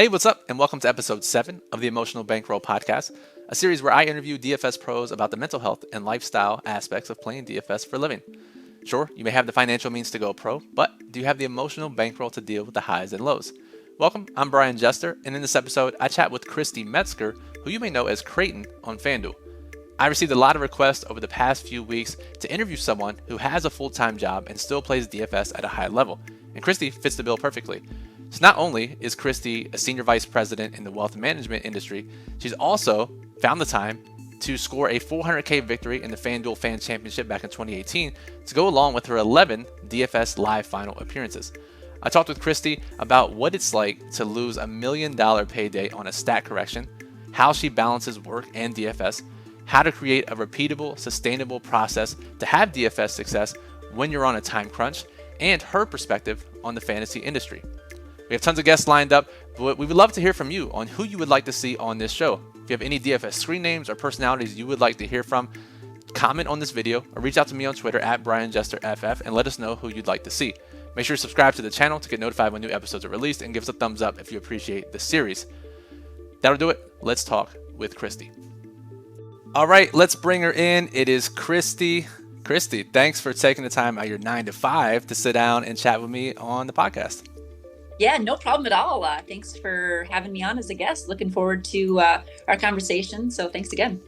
Hey, what's up? And welcome to episode 7 of the Emotional Bankroll podcast, a series where I interview DFS pros about the mental health and lifestyle aspects of playing DFS for a living. Sure, you may have the financial means to go pro, but do you have the emotional bankroll to deal with the highs and lows? Welcome, I'm Brian Jester, and in this episode, I chat with Kristi Metzger, who you may know as Krayton on FanDuel. I received a lot of requests over the past few weeks to interview someone who has a full-time job and still plays DFS at a high level, and Kristi fits the bill perfectly. So not only is Kristi a senior vice president in the wealth management industry, she's also found the time to score a 400K victory in the FanDuel Fan Championship back in 2018 to go along with her 11 DFS live final appearances. I talked with Kristi about what it's like to lose $1 million payday on a stat correction, how she balances work and DFS, how to create a repeatable, sustainable process to have DFS success when you're on a time crunch, and her perspective on the fantasy industry. We have tons of guests lined up, but we would love to hear from you on who you would like to see on this show. If you have any DFS screen names or personalities you would like to hear from, comment on this video or reach out to me on Twitter at BrianJesterFF and let us know who you'd like to see. Make sure to subscribe to the channel to get notified when new episodes are released and give us a thumbs up if you appreciate the series. That'll do it. Let's talk with Kristi. All right, let's bring her in. It is Kristi. Kristi, thanks for taking the time out of your 9 to 5 to sit down and chat with me on the podcast. Yeah, no problem at all. Thanks for having me on as a guest. Looking forward to our conversation. So thanks again.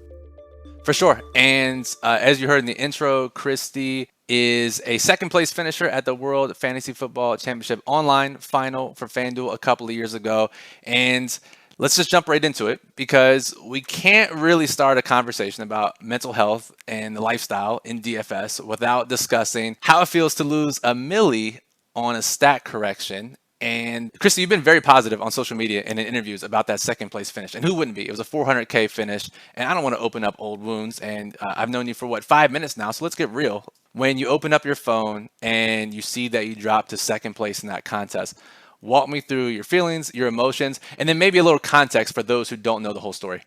For sure. And as you heard in the intro, Kristi is a second place finisher at the World Fantasy Football Championship online final for FanDuel a couple of years ago. And let's just jump right into it because we can't really start a conversation about mental health and the lifestyle in DFS without discussing how it feels to lose a milli on a stat correction. And Kristi, you've been very positive on social media and in interviews about that second place finish. And who wouldn't be? It was a 400K finish. And I don't want to open up old wounds. And I've known you for 5 minutes now. So let's get real. When you open up your phone and you see that you dropped to second place in that contest, walk me through your feelings, your emotions, and then maybe a little context for those who don't know the whole story.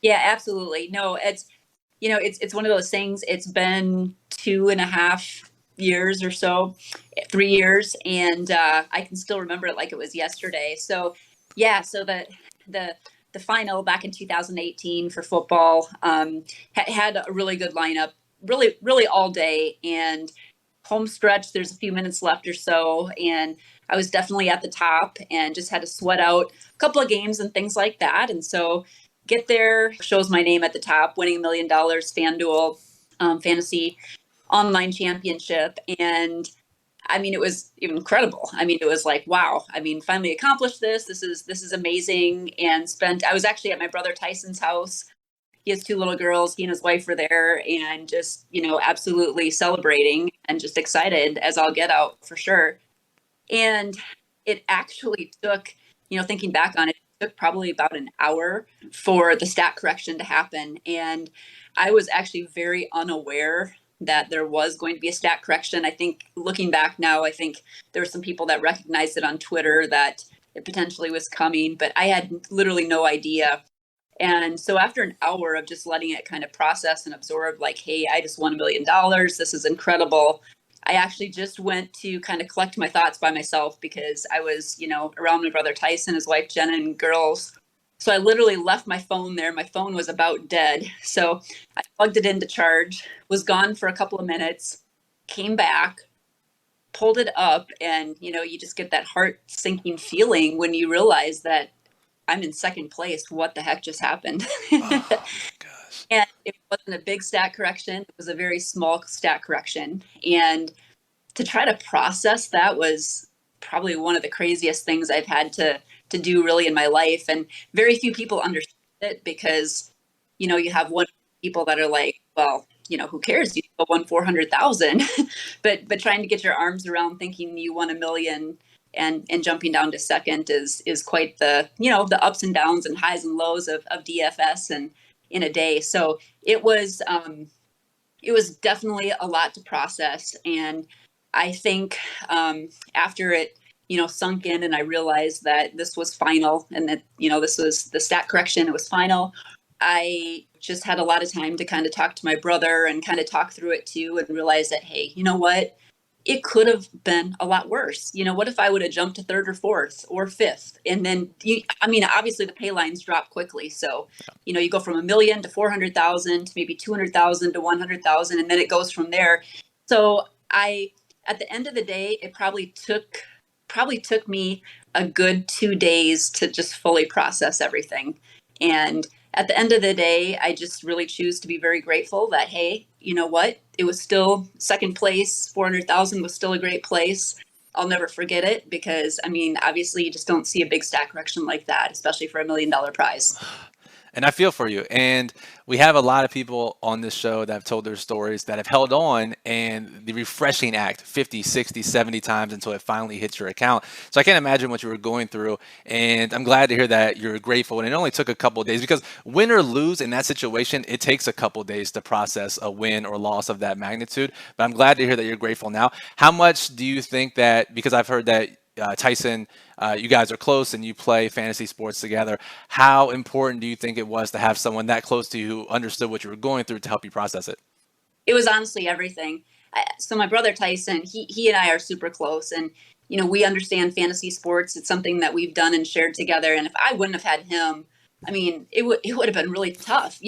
Yeah, absolutely. No, it's one of those things. It's been 2.5 years or so, 3 years, and I can still remember it like it was yesterday. So yeah, so the final back in 2018 for football had a really good lineup, really all day, and home stretch. There's a few minutes left or so, and I was definitely at the top and just had to sweat out a couple of games and things like that. And so get there, shows my name at the top, winning $1 million FanDuel fantasy online championship. And I mean, it was incredible. I mean, it was like, wow, I mean, finally accomplished this. This is amazing. And I was actually at my brother Tyson's house. He has 2 little girls. He and his wife were there and just, absolutely celebrating and just excited as all get out for sure. And it actually took, thinking back on it, it took probably about an hour for the stat correction to happen. And I was actually very unaware that there was going to be a stat correction. I think looking back now, I think there were some people that recognized it on Twitter that it potentially was coming, but I had literally no idea. And so after an hour of just letting it kind of process and absorb, like, hey, I just won $1 million. This is incredible. I actually just went to kind of collect my thoughts by myself because I was, around my brother Tyson, his wife Jenna, and girls. So I literally left my phone there. My phone was about dead. So I plugged it in to charge, was gone for a couple of minutes, came back, pulled it up, and, you just get that heart sinking feeling when you realize that I'm in second place. What the heck just happened? Oh, gosh. And it wasn't a big stat correction. It was a very small stat correction. And to try to process that was probably one of the craziest things I've had to do really in my life. And very few people understand it because, you have one people that are like, well, who cares? You won 400,000, but trying to get your arms around thinking you won $1 million and jumping down to second is quite the, the ups and downs and highs and lows of DFS and in a day. So it was definitely a lot to process. And I think after it, sunk in and I realized that this was final and that, this was the stat correction, it was final. I just had a lot of time to kind of talk to my brother and kind of talk through it too and realize that, hey, you know what? it could have been a lot worse. What if I would have jumped to third or fourth or fifth? And then, obviously the pay lines drop quickly. So, you go from 1 million to 400,000 to maybe 200,000 to 100,000, and then it goes from there. So at the end of the day, it probably took me a good 2 days to just fully process everything. And at the end of the day, I just really choose to be very grateful that, hey, you know what? It was still second place. 400,000 was still a great place. I'll never forget it because, obviously you just don't see a big stack correction like that, especially for $1 million prize. And I feel for you. And we have a lot of people on this show that have told their stories that have held on and the refreshing act 50, 60, 70 times until it finally hits your account. So I can't imagine what you were going through. And I'm glad to hear that you're grateful. And it only took a couple of days because win or lose in that situation, it takes a couple of days to process a win or loss of that magnitude. But I'm glad to hear that you're grateful now. How much do you think that, because I've heard that Tyson, you guys are close and you play fantasy sports together. How important do you think it was to have someone that close to you who understood what you were going through to help you process it? It was honestly everything. So my brother Tyson, he and I are super close, and we understand fantasy sports. It's something that we've done and shared together. And if I wouldn't have had him, it would have been really tough.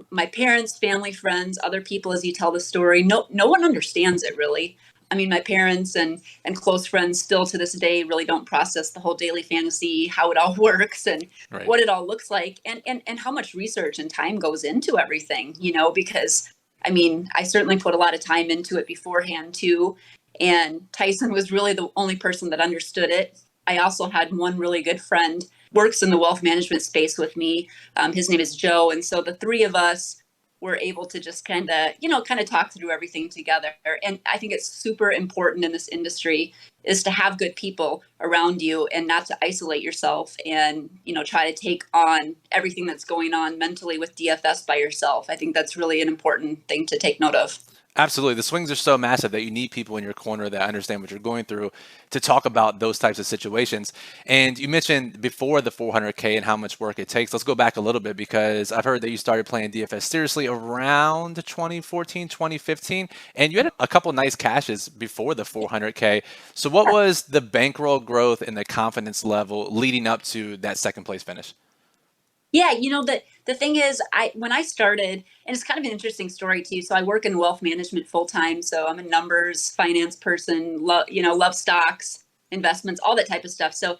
My parents, family, friends, other people, as you tell the story, no one understands it really. My parents and close friends still to this day really don't process the whole daily fantasy, how it all works and Right. what it all looks like, and how much research and time goes into everything, because I certainly put a lot of time into it beforehand too. And Tyson was really the only person that understood it. I also had one really good friend, works in the wealth management space with me. His name is Joe. And so the three of us were able to just kind of talk through everything together. And I think it's super important in this industry is to have good people around you and not to isolate yourself and, try to take on everything that's going on mentally with DFS by yourself. I think that's really an important thing to take note of. Absolutely. The swings are so massive that you need people in your corner that understand what you're going through to talk about those types of situations. And you mentioned before the 400K and how much work it takes. Let's go back a little bit because I've heard that you started playing DFS seriously around 2014, 2015, and you had a couple nice cashes before the 400K. So what was the bankroll growth and the confidence level leading up to that second place finish? Yeah, the thing is, when I started, and it's kind of an interesting story too. So I work in wealth management full time. So I'm a numbers finance person. Love stocks, investments, all that type of stuff. So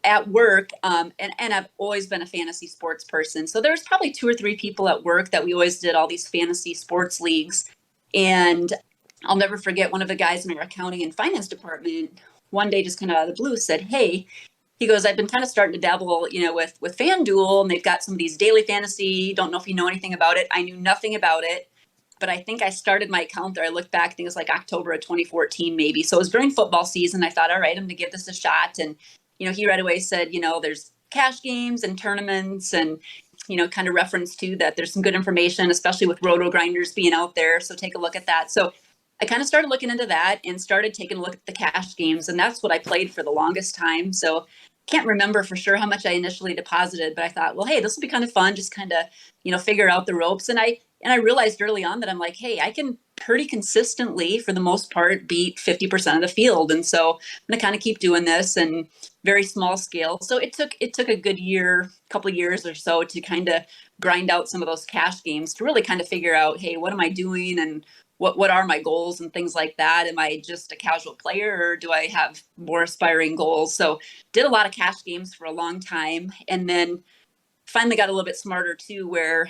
at work, and I've always been a fantasy sports person. So there's probably two or three people at work that we always did all these fantasy sports leagues. And I'll never forget one of the guys in our accounting and finance department one day just kind of out of the blue said, "Hey," he goes, "I've been kind of starting to dabble, with FanDuel, and they've got some of these daily fantasy. Don't know if you know anything about it." I knew nothing about it, but I think I started my account there. I looked back, I think it was like October of 2014, maybe. So it was during football season. I thought, all right, I'm going to give this a shot. And, he right away said, there's cash games and tournaments and, kind of reference to that. There's some good information, especially with roto grinders being out there. So take a look at that. So I kind of started looking into that and started taking a look at the cash games. And that's what I played for the longest time. So can't remember for sure how much I initially deposited, but I thought, well, hey, this will be kind of fun, just kind of, figure out the ropes. And I realized early on that I'm like, hey, I can pretty consistently, for the most part, beat 50% of the field. And so I'm going to kind of keep doing this and very small scale. So it took a good couple of years or so to kind of grind out some of those cash games to really kind of figure out, hey, what am I doing and what are my goals and things like that? Am I just a casual player or do I have more aspiring goals? So did a lot of cash games for a long time. And then finally got a little bit smarter too, where,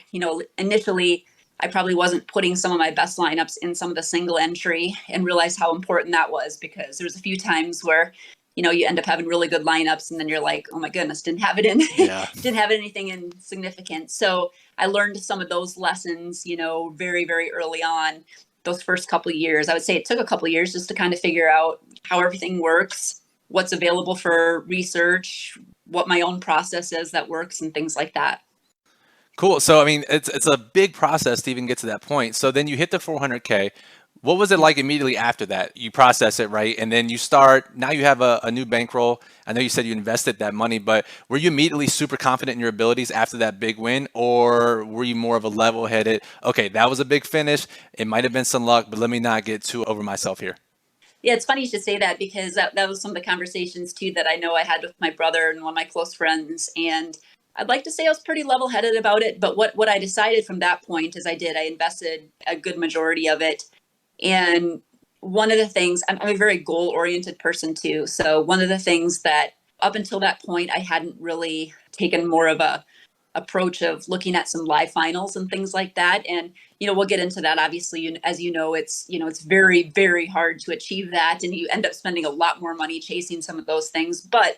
initially I probably wasn't putting some of my best lineups in some of the single entry and realized how important that was because there's a few times where, you end up having really good lineups and then you're like, oh my goodness, didn't have it in, Yeah. didn't have anything insignificant. So I learned some of those lessons, very, very early on those first couple of years. I would say it took a couple of years just to kind of figure out how everything works, what's available for research, what my own process is that works and things like that. Cool. So I mean, it's a big process to even get to that point. So then you hit the 400K. What was it like immediately after that? You process it, right? And then you start, now you have a new bankroll. I know you said you invested that money, but were you immediately super confident in your abilities after that big win? Or were you more of a level headed, okay, that was a big finish. It might have been some luck, but let me not get too over myself here. Yeah, it's funny you should say that because that was some of the conversations too that I know I had with my brother and one of my close friends. And I'd like to say I was pretty level headed about it. But what I decided from that point is I invested a good majority of it. And one of the things, I'm a very goal oriented person too. So one of the things that up until that point, I hadn't really taken more of a approach of looking at some live finals and things like that. And, we'll get into that. Obviously, as it's very, very hard to achieve that. And you end up spending a lot more money chasing some of those things. But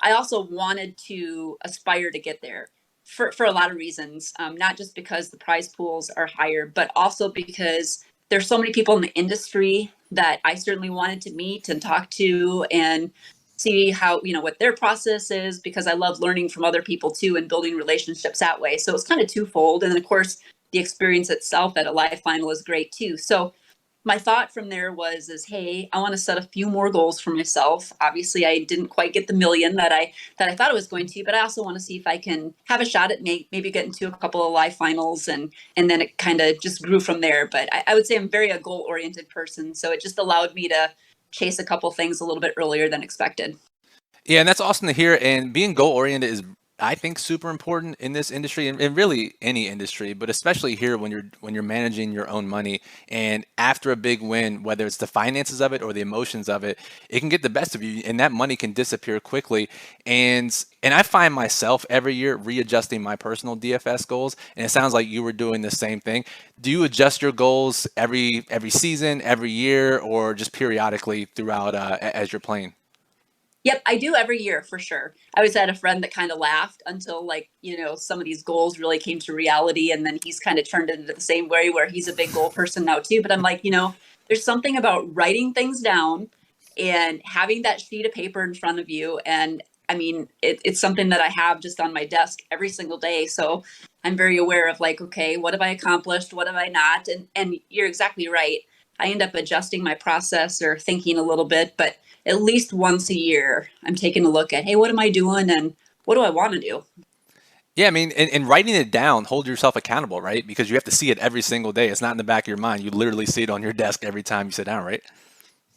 I also wanted to aspire to get there for a lot of reasons, not just because the prize pools are higher, but also because there's so many people in the industry that I certainly wanted to meet and talk to and see how, what their process is, because I love learning from other people too and building relationships that way. So it's kind of twofold. And then, of course, the experience itself at a live final is great too. So my thought from there was hey, I want to set a few more goals for myself. Obviously, I didn't quite get the million that I thought I was going to, but I also want to see if I can have a shot at maybe get into a couple of live finals, and then it kind of just grew from there. But I would say I'm very a goal oriented person, so it just allowed me to chase a couple things a little bit earlier than expected. Yeah, and that's awesome to hear. And being goal oriented is, I think, super important in this industry and really any industry, but especially here when you're managing your own money. And after a big win, whether it's the finances of it or the emotions of it, it can get the best of you, and that money can disappear quickly. And I find myself every year readjusting my personal DFS goals. And it sounds like you were doing the same thing. Do you adjust your goals every season, every year, or just periodically throughout as you're playing? Yep, I do every year for sure. I always had a friend that kind of laughed until some of these goals really came to reality. And then he's kind of turned into the same way where he's a big goal person now too. But I'm like, there's something about writing things down and having that sheet of paper in front of you. And I mean, it's something that I have just on my desk every single day. So I'm very aware of like, okay, what have I accomplished? What have I not? And you're exactly right. I end up adjusting my process or thinking a little bit, but at least once a year, I'm taking a look at, hey, what am I doing and what do I want to do? Yeah, I mean, and writing it down, hold yourself accountable, right? Because you have to see it every single day. It's not in the back of your mind. You literally see it on your desk every time you sit down, right?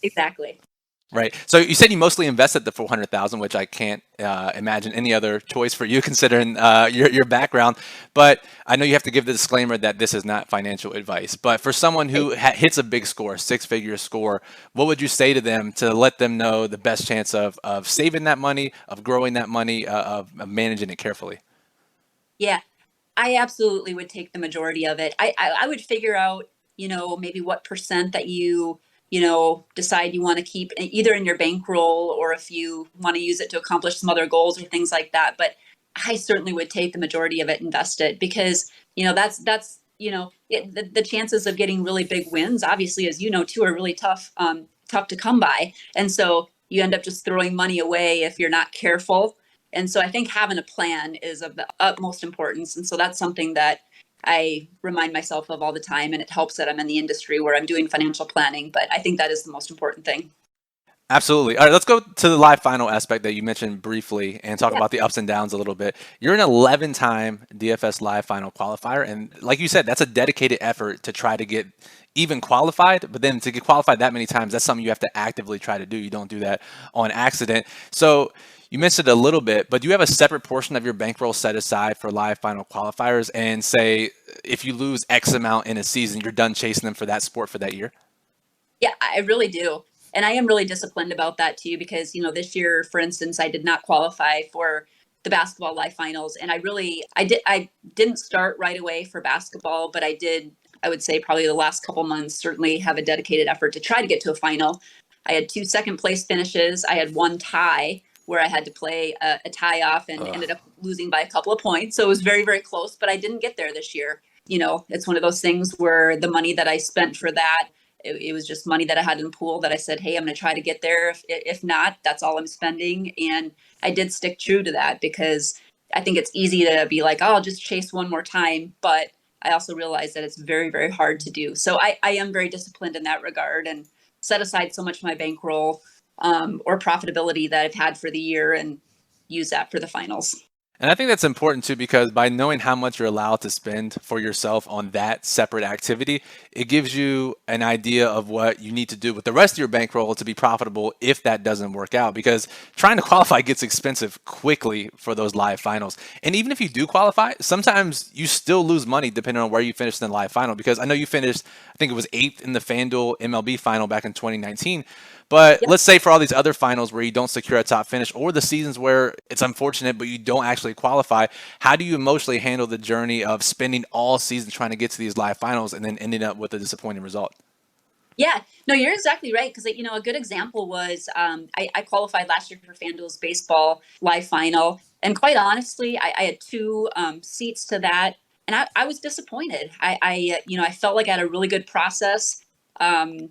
Exactly. Right. So you said you mostly invested the 400,000, which I can't imagine any other choice for you considering your background. But I know you have to give the disclaimer that this is not financial advice. But for someone who hits a big score, six-figure score, what would you say to them to let them know the best chance of saving that money, of growing that money, of managing it carefully? Yeah, I absolutely would take the majority of it. I would figure out, maybe what percent that decide you want to keep either in your bankroll or if you want to use it to accomplish some other goals or things like that. But I certainly would take the majority of it, invest it because, the chances of getting really big wins, obviously, as you know, too, are really tough to come by. And so you end up just throwing money away if you're not careful. And so I think having a plan is of the utmost importance. And so that's something that I remind myself of all the time. And it helps that I'm in the industry where I'm doing financial planning. But I think that is the most important thing. Absolutely. All right, let's go to the live final aspect that you mentioned briefly and talk Yeah. about the ups and downs a little bit. You're an 11-time DFS live final qualifier. And like you said, that's a dedicated effort to try to get even qualified. But then to get qualified that many times, that's something you have to actively try to do. You don't do that on accident. So you mentioned it a little bit, but do you have a separate portion of your bankroll set aside for live final qualifiers and say if you lose X amount in a season, you're done chasing them for that sport for that year? Yeah, I really do. And I am really disciplined about that too, because, this year, for instance, I did not qualify for the basketball live finals. And I didn't start right away for basketball, but I would say probably the last couple months, certainly have a dedicated effort to try to get to a final. I had two second place finishes. I had one tie where I had to play a tie off and Ugh. ended up losing by a couple of points. So it was very, very close, but I didn't get there this year. It's one of those things where the money that I spent for that, it was just money that I had in the pool that I said, hey, I'm going to try to get there. If not, that's all I'm spending. And I did stick true to that because I think it's easy to be like, oh, I'll just chase one more time. But I also realize that it's very, very hard to do. So I am very disciplined in that regard and set aside so much of my bankroll or profitability that I've had for the year and use that for the finals. And I think that's important too, because by knowing how much you're allowed to spend for yourself on that separate activity, it gives you an idea of what you need to do with the rest of your bankroll to be profitable if that doesn't work out. Because trying to qualify gets expensive quickly for those live finals. And even if you do qualify, sometimes you still lose money depending on where you finished in the live final. Because I know you finished, I think it was eighth in the FanDuel MLB final back in 2019. But let's say for all these other finals where you don't secure a top finish, or the seasons where it's unfortunate but you don't actually qualify, how do you emotionally handle the journey of spending all season trying to get to these live finals and then ending up with a disappointing result? Yeah, no, you're exactly right. Because a good example was I qualified last year for FanDuel's baseball live final, and quite honestly, I had two seats to that, and I was disappointed. I felt like I had a really good process. Um,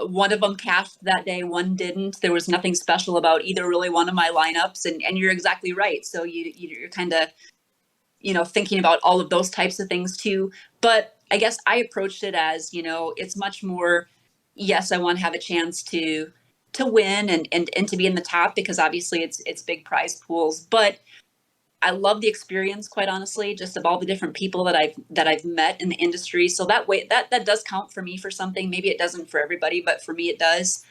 one of them cashed that day, one didn't. There was nothing special about either really one of my lineups, and you're exactly right. So you're kind of thinking about all of those types of things too. But I guess I approached it as, it's much more, yes, I want to have a chance to win and to be in the top, because obviously it's big prize pools. But I love the experience, quite honestly, just of all the different people that I've met in the industry. So that way, that does count for me for something. Maybe it doesn't for everybody, but for me, it does.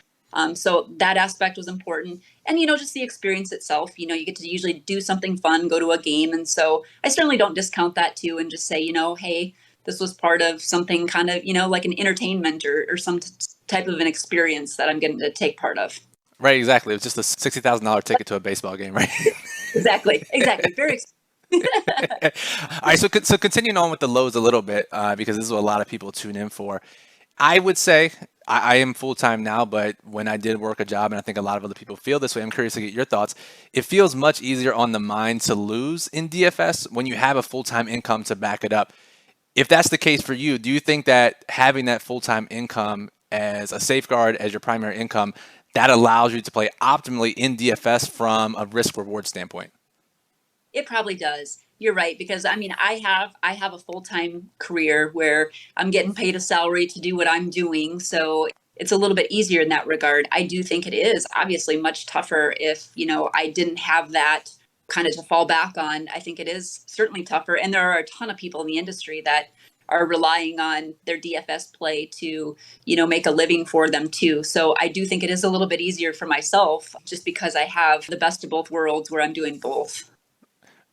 So that aspect was important, and just the experience itself. You get to usually do something fun, go to a game, and so I certainly don't discount that too, and just say, hey, this was part of something kind of, like an entertainment or some type of an experience that I'm getting to take part of. Right, exactly. It was just a $60,000 ticket to a baseball game, right? Exactly. Very. All right, so continuing on with the lows a little bit, because this is what a lot of people tune in for. I would say I am full time now, but when I did work a job, and I think a lot of other people feel this way, I'm curious to get your thoughts. It feels much easier on the mind to lose in DFS when you have a full time income to back it up. If that's the case for you, do you think that having that full time income as a safeguard as your primary income that allows you to play optimally in DFS from a risk reward standpoint? It probably does. You're right, because I mean, I have a full-time career where I'm getting paid a salary to do what I'm doing, so it's a little bit easier in that regard. I do think it is obviously much tougher if, I didn't have that kind of to fall back on. I think it is certainly tougher, and there are a ton of people in the industry that are relying on their DFS play to, make a living for them too. So I do think it is a little bit easier for myself just because I have the best of both worlds where I'm doing both.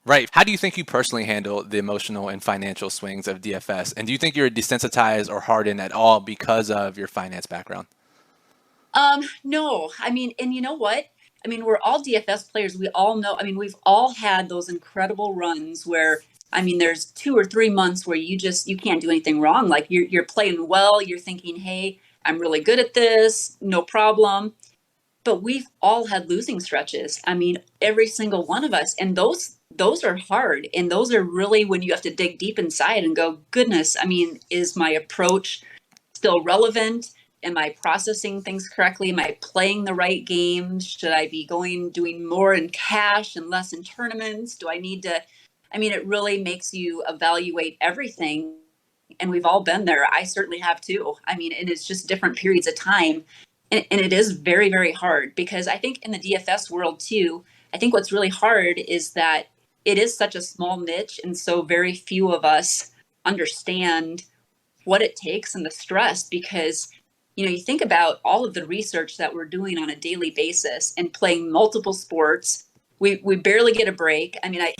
Right. How do you think you personally handle the emotional and financial swings of DFS? And do you think you're desensitized or hardened at all because of your finance background? No, I mean, and you know what? I mean, we're all DFS players. We all know, I mean, we've all had those incredible runs where, I mean, there's 2 or 3 months where you can't do anything wrong. Like you're playing well, you're thinking, hey, I'm really good at this, no problem. But we've all had losing stretches. I mean, every single one of us. And those are hard. And those are really when you have to dig deep inside and go, goodness, I mean, is my approach still relevant? Am I processing things correctly? Am I playing the right games? Should I be doing more in cash and less in tournaments? Do I need to? I mean, it really makes you evaluate everything. And we've all been there. I certainly have too. I mean, and it's just different periods of time. And it is very, very hard because I think in the DFS world too, I think what's really hard is that it is such a small niche. And so very few of us understand what it takes and the stress because you think about all of the research that we're doing on a daily basis and playing multiple sports. We barely get a break. I mean, it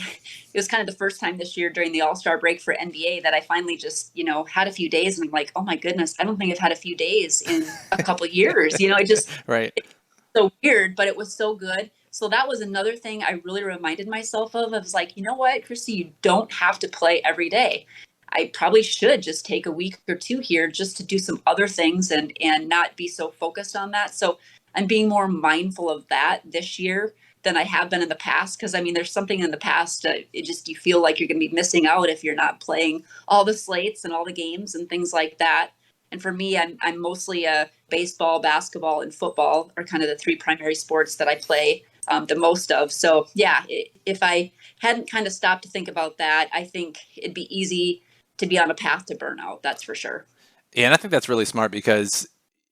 was kind of the first time this year during the All-Star break for NBA that I finally just, had a few days and I'm like, oh my goodness, I don't think I've had a few days in a couple of years. It just Right. it's so weird, but it was so good. So that was another thing I really reminded myself of. I was like, you know what, Kristi, you don't have to play every day. I probably should just take a week or two here just to do some other things and not be so focused on that. So I'm being more mindful of that this year than I have been in the past. Because I mean, there's something in the past. It just you feel like you're going to be missing out if you're not playing all the slates and all the games and things like that. And for me, I'm mostly a baseball, basketball, and football are kind of the three primary sports that I play the most of. So yeah, if I hadn't kind of stopped to think about that, I think it'd be easy to be on a path to burnout. That's for sure. Yeah, and I think that's really smart because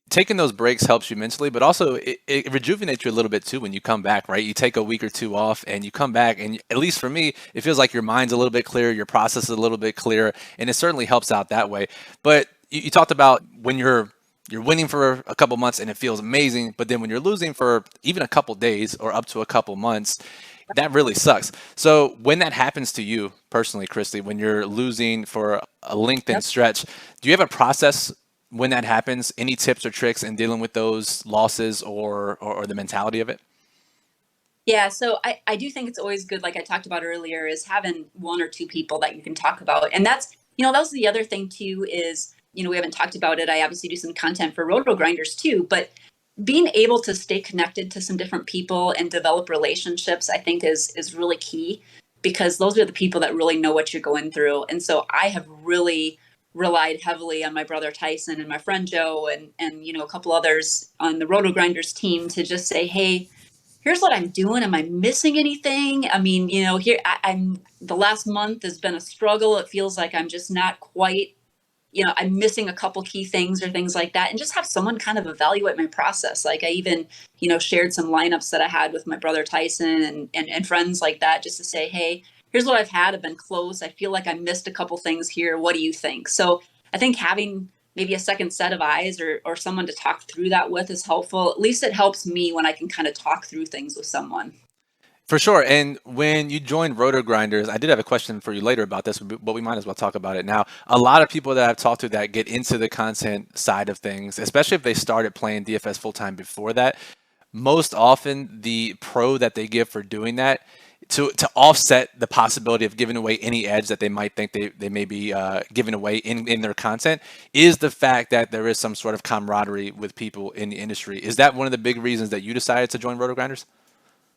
taking those breaks helps you mentally, but also it rejuvenates you a little bit too when you come back, right? You take a week or two off and you come back, and at least for me, it feels like your mind's a little bit clearer, your process is a little bit clearer, and it certainly helps out that way. But you talked about when you're winning for a couple months and it feels amazing, but then when you're losing for even a couple days or up to a couple months, that really sucks. So when that happens to you personally, Kristi, when you're losing for a lengthened Yep. stretch, do you have a process when that happens? Any tips or tricks in dealing with those losses or the mentality of it? Yeah, so I do think it's always good, like I talked about earlier, is having one or two people that you can talk about. And that's, that was the other thing too, is, we haven't talked about it. I obviously do some content for Roto Grinders too, but being able to stay connected to some different people and develop relationships, I think is really key, because those are the people that really know what you're going through. And so I have really relied heavily on my brother Tyson and my friend Joe and a couple others on the Roto Grinders team to just say, hey, here's what I'm doing. Am I missing anything? I mean, here I'm the last month has been a struggle. It feels like I'm just not quite, I'm missing a couple key things or things like that. And just have someone kind of evaluate my process. Like I even, shared some lineups that I had with my brother Tyson and friends like that, just to say, hey, here's what I've had. I've been close. I feel like I missed a couple things here. What do you think? So I think having maybe a second set of eyes or someone to talk through that with is helpful. At least it helps me when I can kind of talk through things with someone. For sure. And when you joined Roto Grinders, I did have a question for you later about this, but we might as well talk about it now. A lot of people that I've talked to that get into the content side of things, especially if they started playing DFS full time before that, most often the pro that they give for doing that to offset the possibility of giving away any edge that they might think they may be giving away in their content is the fact that there is some sort of camaraderie with people in the industry. Is that one of the big reasons that you decided to join Roto Grinders?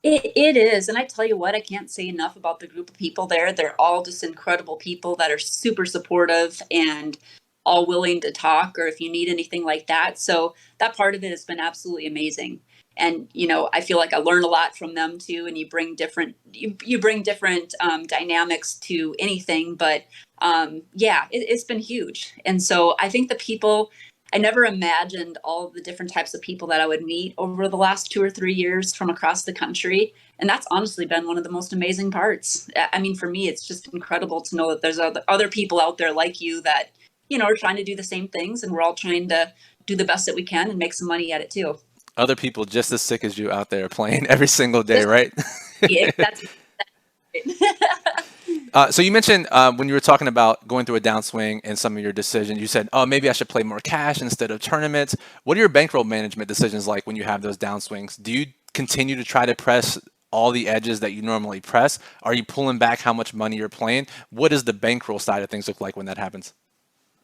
It is. And I tell you what, I can't say enough about the group of people there. They're all just incredible people that are super supportive and all willing to talk, or if you need anything like that. So that part of it has been absolutely amazing. And, I feel like I learn a lot from them too. And you bring different dynamics to anything, but yeah, it's been huge. And so I think the people, I never imagined all of the different types of people that I would meet over the last 2 or 3 years from across the country. And that's honestly been one of the most amazing parts. I mean, for me, it's just incredible to know that there's other people out there like you that, are trying to do the same things, and we're all trying to do the best that we can and make some money at it too. Other people just as sick as you out there playing every single day, Just, right? yeah, that's it. So you mentioned when you were talking about going through a downswing and some of your decisions, you said, "Oh, maybe I should play more cash instead of tournaments." What are your bankroll management decisions like when you have those downswings? Do you continue to try to press all the edges that you normally press? Are you pulling back how much money you're playing? What does the bankroll side of things look like when that happens?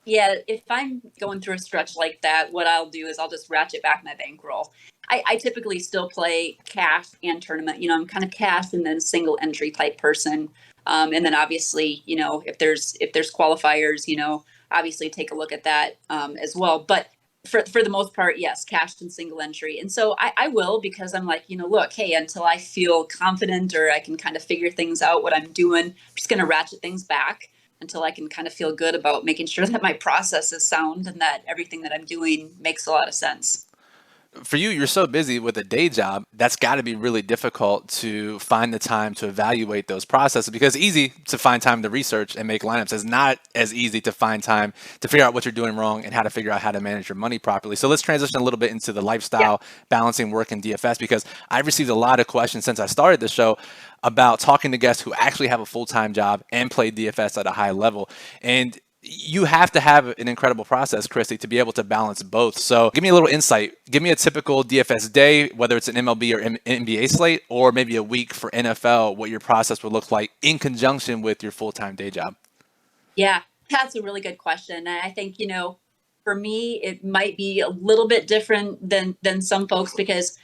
Yeah, if I'm going through a stretch like that, what I'll do is I'll just ratchet back my bankroll. I typically still play cash and tournament. I'm kind of cash and then single entry type person. And then obviously, if there's qualifiers, obviously take a look at that as well. But for the most part, yes, cash and single entry. And so I will, because I'm like, look, hey, until I feel confident or I can kind of figure things out what I'm doing, I'm just going to ratchet things back until I can kind of feel good about making sure that my process is sound and that everything that I'm doing makes a lot of sense. For you, you're so busy with a day job, that's got to be really difficult to find the time to evaluate those processes, because it's easy to find time to research and make lineups. It's not as easy to find time to figure out what you're doing wrong and how to figure out how to manage your money properly. So let's transition a little bit into the Yeah. lifestyle balancing work and DFS, because I've received a lot of questions since I started the show about talking to guests who actually have a full-time job and play DFS at a high level. And you have to have an incredible process, Kristi, to be able to balance both. So give me a little insight. Give me a typical DFS day, whether it's an MLB or NBA slate, or maybe a week for NFL, what your process would look like in conjunction with your full-time day job. Yeah, that's a really good question. And I think, for me, it might be a little bit different than some folks, because,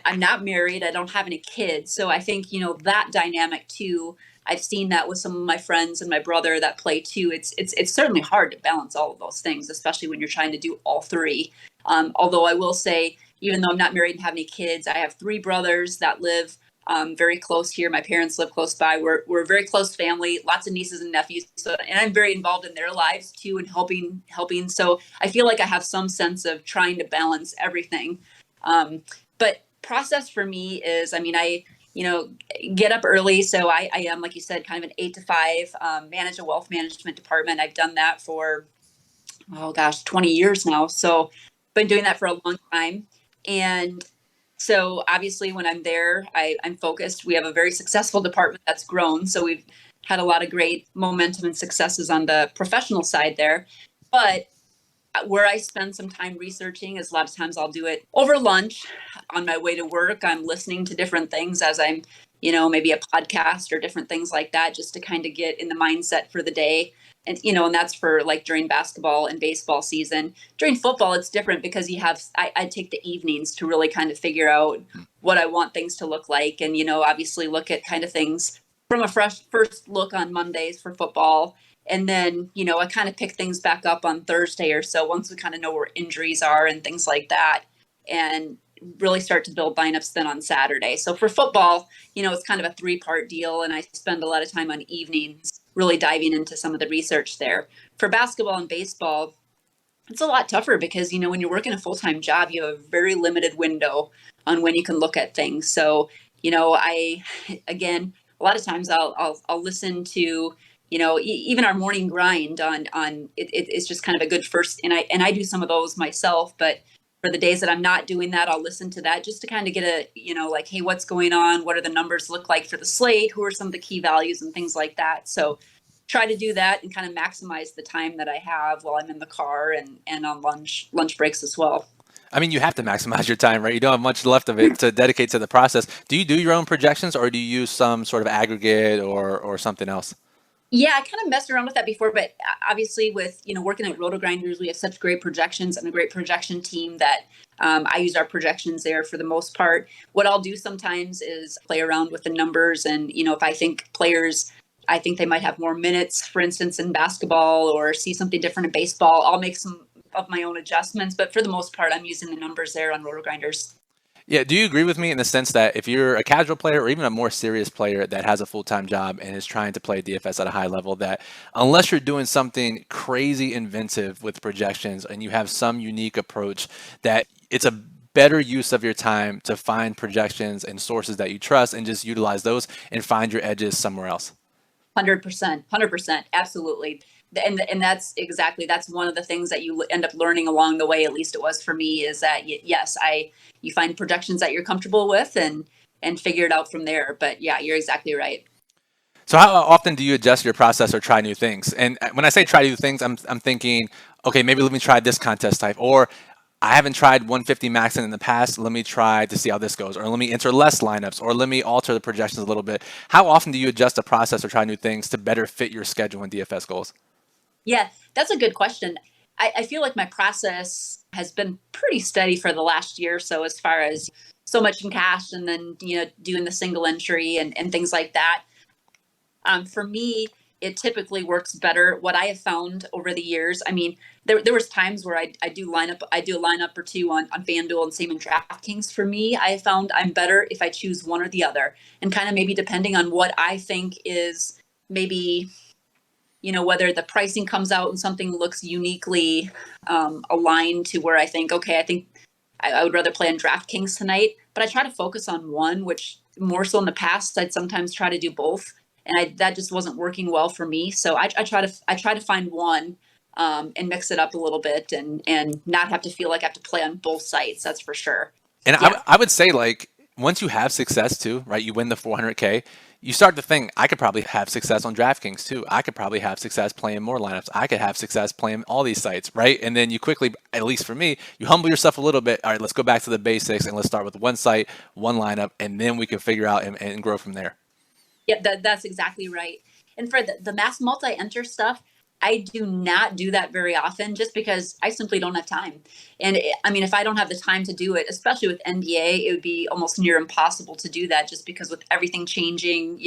I'm not married. I don't have any kids. So I think, that dynamic too. I've seen that with some of my friends and my brother that play too. It's certainly hard to balance all of those things, especially when you're trying to do all three. Although I will say, even though I'm not married and have any kids, I have three brothers that live very close here. My parents live close by. We're a very close family, lots of nieces and nephews. So, and I'm very involved in their lives too, and helping. So I feel like I have some sense of trying to balance everything. But process for me is, I mean, you know, get up early. So I am, like you said, kind of an 8 to 5, manage a wealth management department. I've done that for, oh gosh, 20 years now. So been doing that for a long time. And so obviously when I'm there, I'm focused. We have a very successful department that's grown. So we've had a lot of great momentum and successes on the professional side there. But where I spend some time researching is a lot of times I'll do it over lunch on my way to work. I'm listening to different things as I'm, maybe a podcast or different things like that, just to kind of get in the mindset for the day. And that's for like during basketball and baseball season. During football, it's different because I take the evenings to really kind of figure out what I want things to look like. And, obviously look at kind of things from a fresh first look on Mondays for football. And then, I kind of pick things back up on Thursday or so once we kind of know where injuries are and things like that. And really start to build lineups then on Saturday. So for football, it's kind of a 3-part deal. And I spend a lot of time on evenings really diving into some of the research there. For basketball and baseball, it's a lot tougher because, when you're working a full-time job, you have a very limited window on when you can look at things. So, again, a lot of times I'll listen to, even our morning grind on it's just kind of a good first, and I do some of those myself, but for the days that I'm not doing that, I'll listen to that just to kind of get like, hey, what's going on? What are the numbers look like for the slate? Who are some of the key values and things like that? So try to do that and kind of maximize the time that I have while I'm in the car and on lunch breaks as well. I mean, you have to maximize your time, right? You don't have much left of it to dedicate to the process. Do you do your own projections, or do you use some sort of aggregate or something else? Yeah, I kind of messed around with that before, but obviously with, working at Roto Grinders, we have such great projections and a great projection team that I use our projections there for the most part. What I'll do sometimes is play around with the numbers. And, if I think I think they might have more minutes, for instance, in basketball, or see something different in baseball, I'll make some of my own adjustments. But for the most part, I'm using the numbers there on Roto Grinders. Yeah, do you agree with me in the sense that if you're a casual player or even a more serious player that has a full-time job and is trying to play DFS at a high level, that unless you're doing something crazy inventive with projections and you have some unique approach, that it's a better use of your time to find projections and sources that you trust and just utilize those and find your edges somewhere else? 100%, absolutely. And that's one of the things that you end up learning along the way. At least it was for me, is that yes, you find projections that you're comfortable with and figure it out from there. But yeah, you're exactly right. So how often do you adjust your process or try new things? And when I say try new things, I'm thinking, okay, maybe let me try this contest type, or I haven't tried 150 maxing in the past. Let me try to see how this goes, or let me enter less lineups, or let me alter the projections a little bit. How often do you adjust the process or try new things to better fit your schedule and DFS goals? Yeah, that's a good question. I feel like my process has been pretty steady for the last year or so, as far as so much in cash and then, doing the single entry and things like that. For me, it typically works better. What I have found over the years, I mean, there was times where I do a lineup or two on FanDuel and same in DraftKings. For me, I have found I'm better if I choose one or the other, and kind of maybe depending on what I think is maybe, whether the pricing comes out and something looks uniquely aligned to where I think, okay, I think I would rather play on DraftKings tonight, but I try to focus on one, which more so in the past, I'd sometimes try to do both. And that just wasn't working well for me. So I try to find one and mix it up a little bit and not have to feel like I have to play on both sites. That's for sure. And Yeah. I would say, like, once you have success too, right? You win the 400K. You start to think, I could probably have success on DraftKings too. I could probably have success playing more lineups. I could have success playing all these sites, right? And then you quickly, at least for me, you humble yourself a little bit. All right, let's go back to the basics and let's start with one site, one lineup, and then we can figure out and grow from there. Yeah, that's exactly right. And for the mass multi-enter stuff, I do not do that very often just because I simply don't have time. And I mean, if I don't have the time to do it, especially with NBA, it would be almost near impossible to do that just because with everything changing,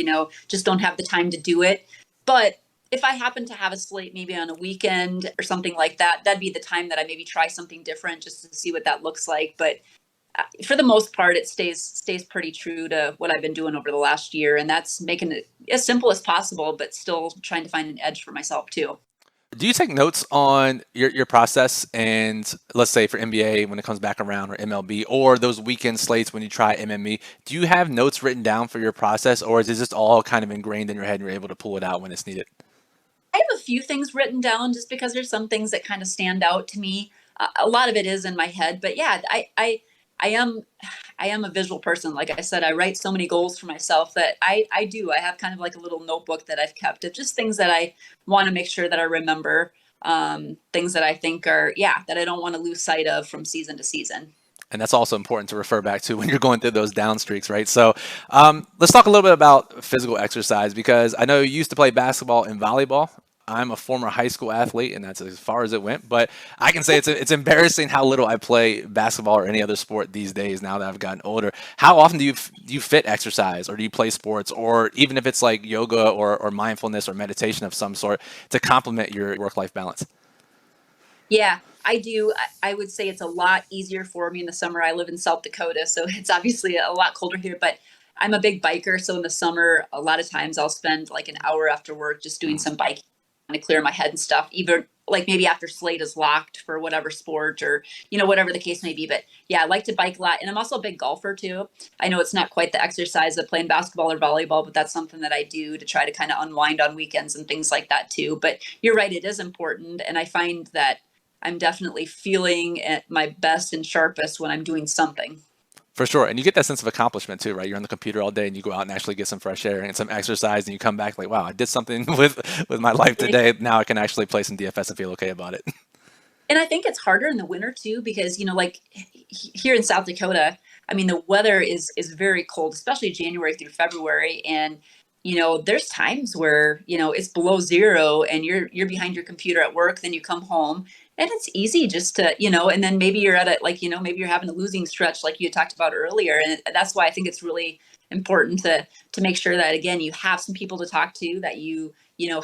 just don't have the time to do it. But if I happen to have a slate maybe on a weekend or something like that, that'd be the time that I maybe try something different just to see what that looks like. But for the most part, it stays pretty true to what I've been doing over the last year, and that's making it as simple as possible, but still trying to find an edge for myself too. Do you take notes on your process and let's say for NBA when it comes back around or MLB or those weekend slates when you try MME, do you have notes written down for your process or is it just all kind of ingrained in your head and you're able to pull it out when it's needed? I have a few things written down just because there's some things that kind of stand out to me. A lot of it is in my head, but yeah, I am I am a visual person. Like I said, I write so many goals for myself that I do. I have kind of like a little notebook that I've kept of just things that I want to make sure that I remember. Things that I think are, yeah, that I don't want to lose sight of from season to season. And that's also important to refer back to when you're going through those down streaks, right? So let's talk a little bit about physical exercise because I know you used to play basketball and volleyball. I'm a former high school athlete, and that's as far as it went. But I can say it's embarrassing how little I play basketball or any other sport these days. Now that I've gotten older, how often do you fit exercise, or do you play sports, or even if it's like yoga or mindfulness or meditation of some sort to complement your work life balance? Yeah, I do. I would say it's a lot easier for me in the summer. I live in South Dakota, so it's obviously a lot colder here, but I'm a big biker. So in the summer, a lot of times I'll spend like an hour after work just doing some biking to clear my head and stuff, even like maybe after slate is locked for whatever sport or, whatever the case may be. But yeah, I like to bike a lot. And I'm also a big golfer too. I know it's not quite the exercise of playing basketball or volleyball, but that's something that I do to try to kind of unwind on weekends and things like that too. But you're right, it is important. And I find that I'm definitely feeling at my best and sharpest when I'm doing something. For sure. And you get that sense of accomplishment too, right? You're on the computer all day and you go out and actually get some fresh air and some exercise and you come back like, wow, I did something with my life today. Now I can actually play some DFS and feel okay about it. And I think it's harder in the winter too, because, like here in South Dakota, I mean, the weather is very cold, especially January through February. And, there's times where, it's below zero and you're behind your computer at work, then you come home and it's easy just to, and then maybe you're at it, like, maybe you're having a losing stretch like you talked about earlier. And that's why I think it's really important to make sure that, again, you have some people to talk to, that you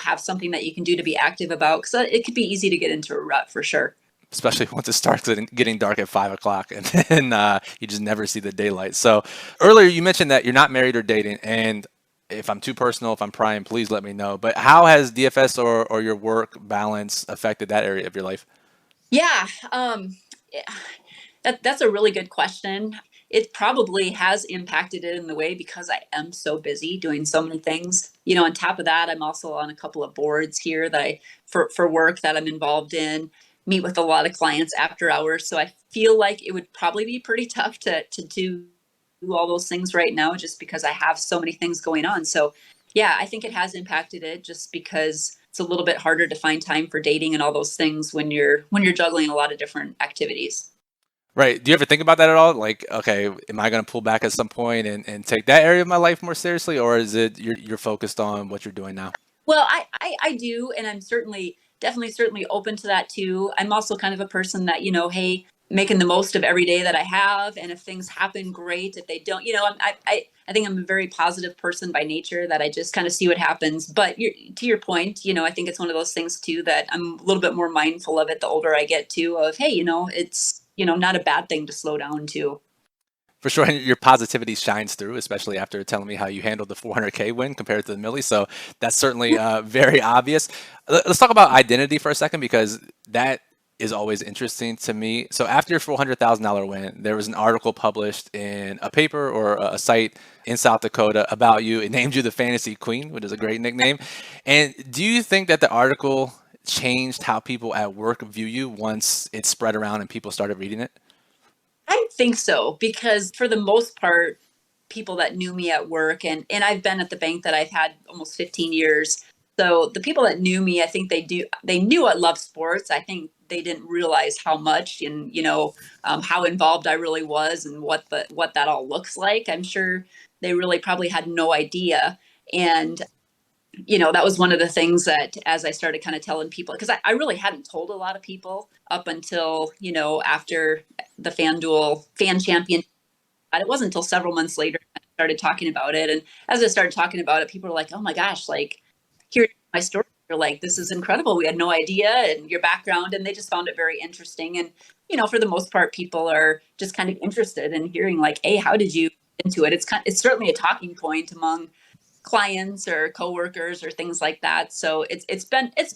have something that you can do to be active about, because it could be easy to get into a rut for sure. Especially once it starts getting dark at 5 o'clock and then you just never see the daylight. So earlier you mentioned that you're not married or dating. And if I'm too personal, if I'm prying, please let me know. But how has DFS or your work balance affected that area of your life? Yeah, yeah, that's a really good question. It probably has impacted it in the way because I am so busy doing so many things. On top of that, I'm also on a couple of boards here that for work that I'm involved in, meet with a lot of clients after hours. So I feel like it would probably be pretty tough to do all those things right now just because I have so many things going on. So yeah, I think it has impacted it just because it's a little bit harder to find time for dating and all those things when you're juggling a lot of different activities. Right. Do you ever think about that at all? Like, okay, am I going to pull back at some point and take that area of my life more seriously, or is it you're focused on what you're doing now? Well, I do, and I'm certainly open to that too. I'm also kind of a person that, hey, making the most of every day that I have, and if things happen, great. If they don't, I think I'm a very positive person by nature, that I just kind of see what happens. But to your point, I think it's one of those things too that I'm a little bit more mindful of it the older I get too. Of, hey, it's not a bad thing to slow down too. For sure, and your positivity shines through, especially after telling me how you handled the 400K win compared to the millie. So that's certainly very obvious. Let's talk about identity for a second because that is always interesting to me. So after your $400,000 win, there was an article published in a paper or a site in South Dakota about you. It named you the Fantasy Queen, which is a great nickname. And do you think that the article changed how people at work view you once it spread around and people started reading it? I think so, because for the most part, people that knew me at work, and I've been at the bank that I've had almost 15 years. So the people that knew me, I think they knew I love sports. I think they didn't realize how much, and how involved I really was and what that all looks like. I'm sure they really probably had no idea. And that was one of the things that, as I started kind of telling people, because I really hadn't told a lot of people up until, after the FanDuel fan champion. It wasn't until several months later I started talking about it. And as I started talking about it, people were like, oh my gosh, like, here's my story. They're like, this is incredible. We had no idea, and your background, and they just found it very interesting. And, for the most part, people are just kind of interested in hearing like, hey, how did you get into it? It's certainly a talking point among clients or coworkers or things like that. So it's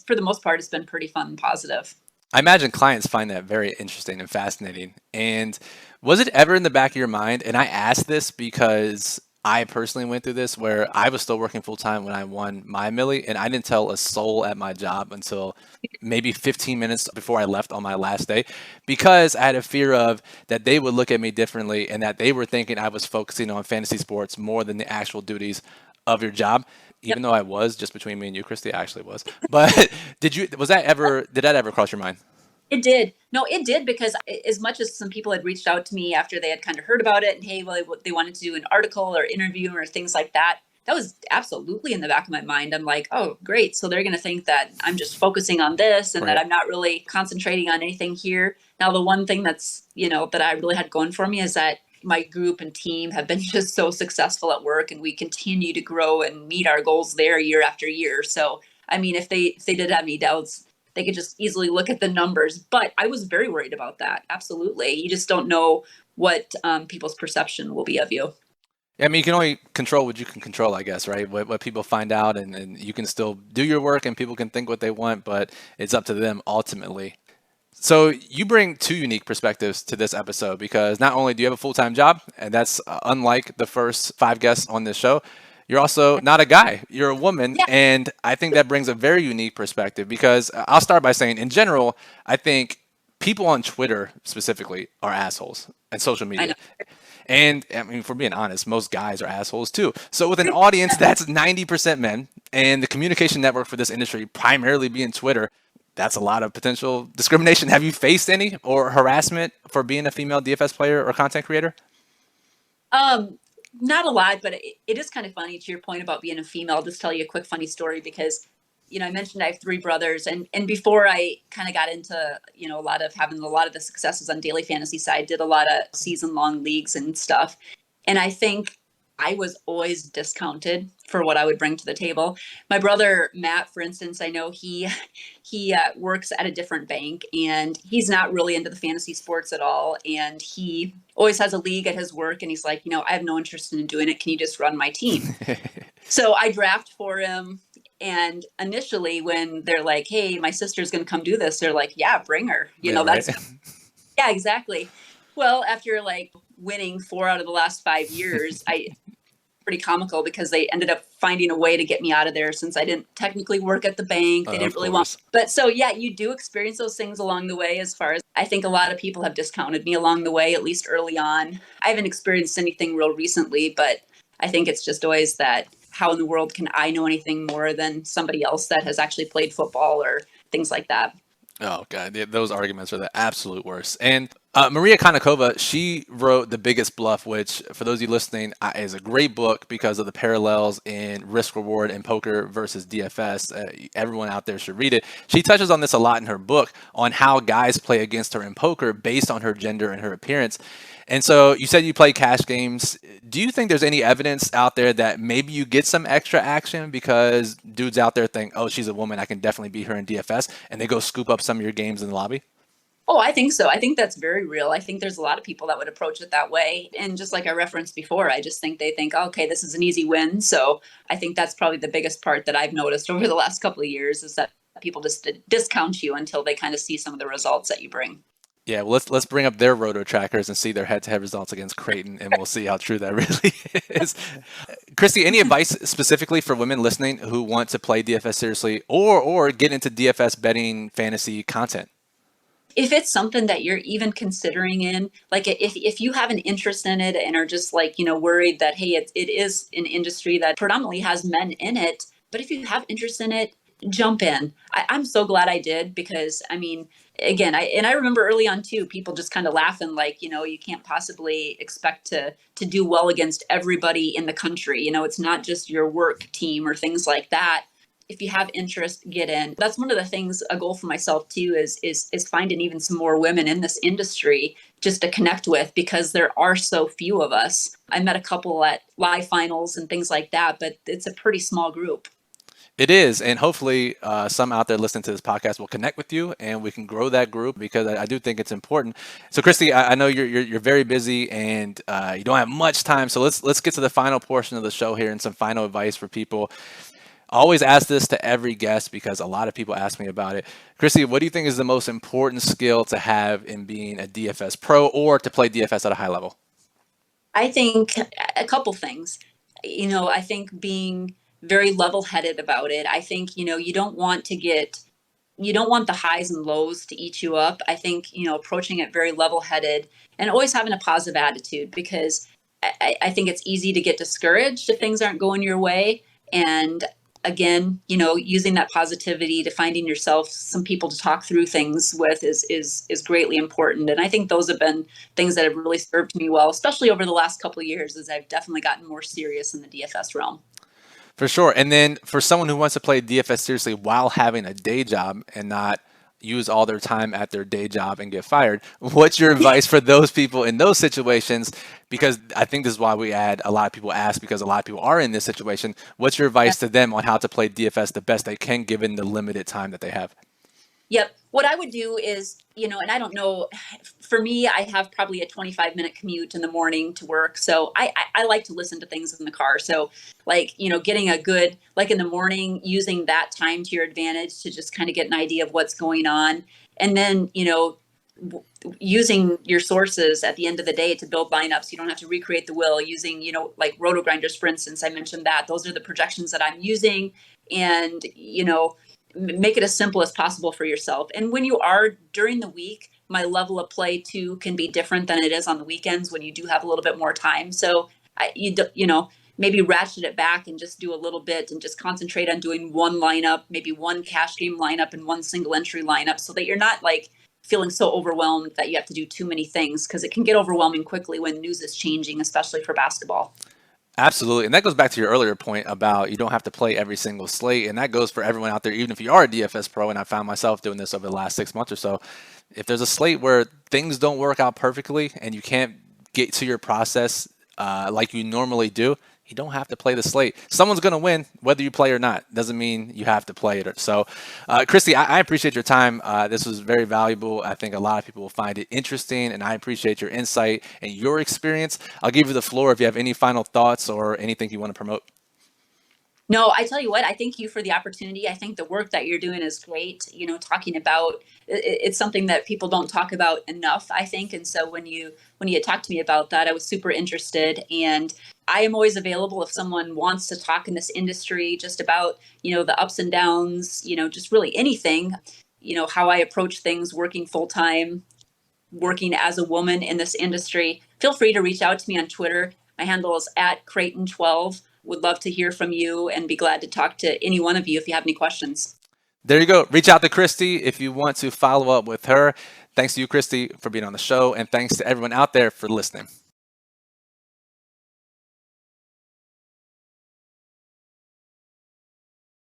for the most part, it's been pretty fun and positive. I imagine clients find that very interesting and fascinating. And was it ever in the back of your mind? And I asked this because I personally went through this where I was still working full time when I won my millie, and I didn't tell a soul at my job until maybe 15 minutes before I left on my last day because I had a fear of that they would look at me differently and that they were thinking I was focusing on fantasy sports more than the actual duties of your job. Yep. Even though I was, just between me and you, Kristi, I actually was. But did that ever cross your mind? It did. No, it did, because as much as some people had reached out to me after they had kind of heard about it and, hey, well, they wanted to do an article or interview or things like that, that was absolutely in the back of my mind. I'm like, oh, great. So they're going to think that I'm just focusing on this and that Right. I'm not really concentrating on anything here. Now, the one thing that's, that I really had going for me is that my group and team have been just so successful at work, and we continue to grow and meet our goals there year after year. So, I mean, if they did have any doubts, they could just easily look at the numbers. But I was very worried about that. Absolutely. You just don't know what people's perception will be of you. Yeah, I mean, you can only control what you can control, I guess, right? What people find out, and you can still do your work, and people can think what they want, but it's up to them ultimately. So you bring two unique perspectives to this episode because not only do you have a full-time job, and that's unlike the first five guests on this show, you're also not a guy, you're a woman. Yeah, And I think that brings a very unique perspective because I'll start by saying, in general, I think people on Twitter specifically are assholes and social I media. know. And I mean, for being honest, most guys are assholes too. So with an audience that's 90% men and the communication network for this industry primarily being Twitter, that's a lot of potential discrimination. Have you faced any or harassment for being a female DFS player or content creator? Um, Not a lot, but it is kind of funny to your point about being a female. I'll just tell you a quick funny story because, I mentioned I have three brothers, and before I kind of got into, having a lot of the successes on daily fantasy side, did a lot of season long leagues and stuff. And I think I was always discounted for what I would bring to the table. My brother Matt, for instance, I know he works at a different bank, and he's not really into the fantasy sports at all. And he always has a league at his work, and he's like, I have no interest in doing it. Can you just run my team? So I draft for him. And initially, when they're like, hey, my sister's going to come do this, they're like, yeah, bring her. Yeah, right. Yeah, exactly. Well, after like winning 4 out of the last 5 years, I pretty comical because they ended up finding a way to get me out of there since I didn't technically work at the bank. They didn't Of really want. course. But so, yeah, you do experience those things along the way. As far as I think a lot of people have discounted me along the way, at least early on. I haven't experienced anything real recently, but I think it's just always that how in the world can I know anything more than somebody else that has actually played football or things like that? Oh god, those arguments are the absolute worst. And Maria Konnikova, she wrote The Biggest Bluff, which, for those of you listening, is a great book because of the parallels in risk reward in poker versus DFS. Everyone out there should read it. She touches on this a lot in her book on how guys play against her in poker based on her gender and her appearance. And so you said you play cash games. Do you think there's any evidence out there that maybe you get some extra action because dudes out there think, oh, she's a woman, I can definitely beat her in DFS, and they go scoop up some of your games in the lobby? Oh, I think so. I think that's very real. I think there's a lot of people that would approach it that way. And just like I referenced before, I just think they think, okay, this is an easy win. So I think that's probably the biggest part that I've noticed over the last couple of years is that people just discount you until they kind of see some of the results that you bring. Yeah, well, let's bring up their roto trackers and see their head-to-head results against Krayton, and we'll see how true that really is. Kristi, any advice specifically for women listening who want to play DFS seriously or get into DFS betting fantasy content? If it's something that you're even considering in, like if you have an interest in it and are just like, worried that, hey, it is an industry that predominantly has men in it, but if you have interest in it, jump in. I'm so glad I did because I mean, again, I remember early on too, people just kind of laughing like, you can't possibly expect to do well against everybody in the country. It's not just your work team or things like that. If you have interest, get in. That's one of the things, a goal for myself too, is finding even some more women in this industry just to connect with because there are so few of us. I met a couple at live finals and things like that, but it's a pretty small group. It is, and hopefully, some out there listening to this podcast will connect with you, and we can grow that group because I do think it's important. So, Kristi, I know you're very busy and you don't have much time. So let's get to the final portion of the show here and some final advice for people. I always ask this to every guest because a lot of people ask me about it. Kristi, what do you think is the most important skill to have in being a DFS pro or to play DFS at a high level? I think a couple things. I think being very level-headed about it. I think, you don't want the highs and lows to eat you up. I think, approaching it very level-headed and always having a positive attitude, because I think it's easy to get discouraged if things aren't going your way. And again, using that positivity to finding yourself some people to talk through things with is greatly important. And I think those have been things that have really served me well, especially over the last couple of years as I've definitely gotten more serious in the DFS realm. For sure. And then for someone who wants to play DFS seriously while having a day job and not use all their time at their day job and get fired, what's your advice for those people in those situations? Because I think this is why a lot of people ask, because a lot of people are in this situation. What's your advice to them on how to play DFS the best they can given the limited time that they have? Yep. What I would do is, and I don't know, for me, I have probably a 25-minute commute in the morning to work. So I like to listen to things in the car. So like, getting a good, like in the morning, using that time to your advantage to just kind of get an idea of what's going on. And then, using your sources at the end of the day to build lineups. You don't have to recreate the wheel using, like roto grinders, for instance. I mentioned that those are the projections that I'm using. And, make it as simple as possible for yourself. And when you are during the week, my level of play too can be different than it is on the weekends when you do have a little bit more time. So maybe ratchet it back and just do a little bit and just concentrate on doing one lineup, maybe one cash game lineup and one single entry lineup, so that you're not like feeling so overwhelmed that you have to do too many things, because it can get overwhelming quickly when news is changing, especially for basketball. Absolutely. And that goes back to your earlier point about you don't have to play every single slate. And that goes for everyone out there, even if you are a DFS pro. And I found myself doing this over the last 6 months or so. If there's a slate where things don't work out perfectly and you can't get to your process like you normally do, you don't have to play the slate. Someone's going to win whether you play or not. Doesn't mean you have to play it. So, Kristi, I appreciate your time. This was very valuable. I think a lot of people will find it interesting, and I appreciate your insight and your experience. I'll give you the floor if you have any final thoughts or anything you want to promote. No, I tell you what, I thank you for the opportunity. I think the work that you're doing is great. Talking about it's something that people don't talk about enough, I think. And so when you talked to me about that, I was super interested. And I am always available if someone wants to talk in this industry just about, the ups and downs, just really anything, how I approach things working full time, working as a woman in this industry. Feel free to reach out to me on Twitter. My handle is at krayton12. Would love to hear from you and be glad to talk to any one of you if you have any questions. There you go. Reach out to Kristi if you want to follow up with her. Thanks to you, Kristi, for being on the show, and thanks to everyone out there for listening.